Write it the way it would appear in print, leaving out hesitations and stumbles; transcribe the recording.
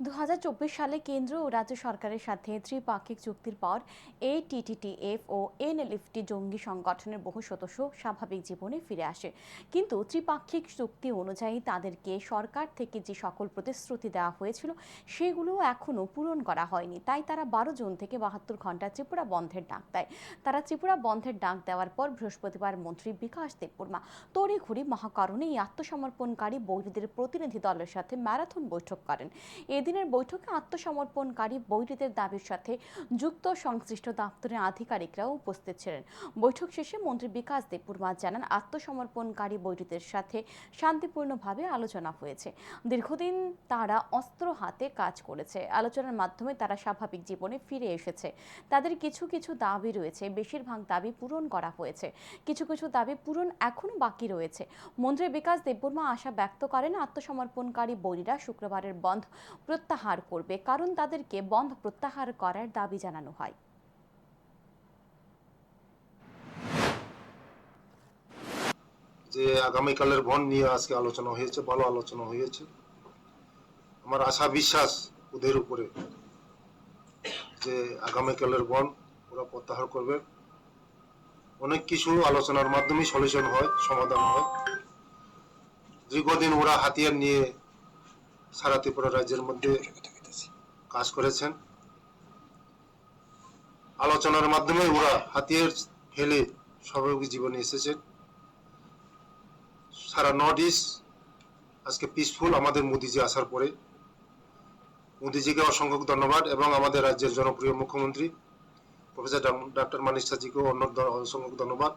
2024 সালে কেন্দ্র ও রাজ্য সরকারের সাথে ত্রিপাক্ষিক চুক্তির পর এটিটিটিএফ ও এনএলএফটি জঙ্গি সংগঠনের বহু সদস্য স্বাভাবিক জীবনে ফিরে আসে। কিন্তু ত্রিপাক্ষিক চুক্তি অনুযায়ী তাদেরকে সরকার থেকে যে সকল প্রতিশ্রুতি দেওয়া হয়েছিল সেগুলো এখনও পূরণ করা হয়নি। তাই তারা 12 জুন থেকে 72 ঘন্টা ত্রিপুরা বন্ধের ডাক দেয়। তারা ত্রিপুরা বন্ধের ডাক দেওয়ার পর বৃহস্পতিবার মন্ত্রী বিকাশ দেববর্মা তড়িঘড়ি মহাকারণে এই আত্মসমর্পণকারী বৈরীদের প্রতিনিধি দলের সাথে ম্যারাথন বৈঠক করেন। এদিনের বৈঠকে আত্মসমর্পণকারী বৈরীদের দাবির সাথে যুক্ত সংশ্লিষ্ট দপ্তরের আধিকারিকরাও উপস্থিত ছিলেন। বৈঠক শেষে মন্ত্রী বিকাশ দেববর্মা জানান, আত্মসমর্পণকারী বৈরীদের সাথে শান্তিপূর্ণভাবে আলোচনা হয়েছে। দীর্ঘদিন তারা অস্ত্র হাতে কাজ করেছে। আলোচনার মাধ্যমে তারা স্বাভাবিক জীবনে ফিরে এসেছে। তাদের কিছু কিছু দাবি রয়েছে, বেশিরভাগ দাবি পূরণ করা হয়েছে, কিছু কিছু দাবি পূরণ এখনো বাকি রয়েছে। মন্ত্রী বিকাশ দেববর্মা আশা ব্যক্ত করেন, আত্মসমর্পণকারী বৈরীরা শুক্রবারের বন্ধ প্রত্যাহার করবে, কারণ তাদেরকে বন্ধ প্রত্যাহার করার দাবি জানানো হয়। যে আগামীকালের বন্ড নিয়ে আজকে আলোচনা হয়েছে, ভালো আলোচনা হয়েছে। আমার আশা বিশ্বাস ওদের উপরে যে আগামীকালের বন্ড ওরা প্রত্যাহার করবে। অনেক কিছু আলোচনার মাধ্যমে সলিউশন হয়, সমাধান হয়। দীর্ঘদিন ওরা হাতিয়ার নিয়ে সারা ত্রিপুরা রাজ্যের মধ্যে কাজ করেছেন। আলোচনার মাধ্যমে ওরা হাতিয়ার ফেলে স্বাভাবিক জীবনে এসেছেন। সারা নর্থ ইস্ট আজকে পিসফুল আমাদের মোদিজি আসার পরে। মোদিজিকে অসংখ্য ধন্যবাদ এবং আমাদের রাজ্যের জনপ্রিয় মুখ্যমন্ত্রী প্রফেসর ডক্টর মানিক সাহাজিকেও অসংখ্য ধন্যবাদ।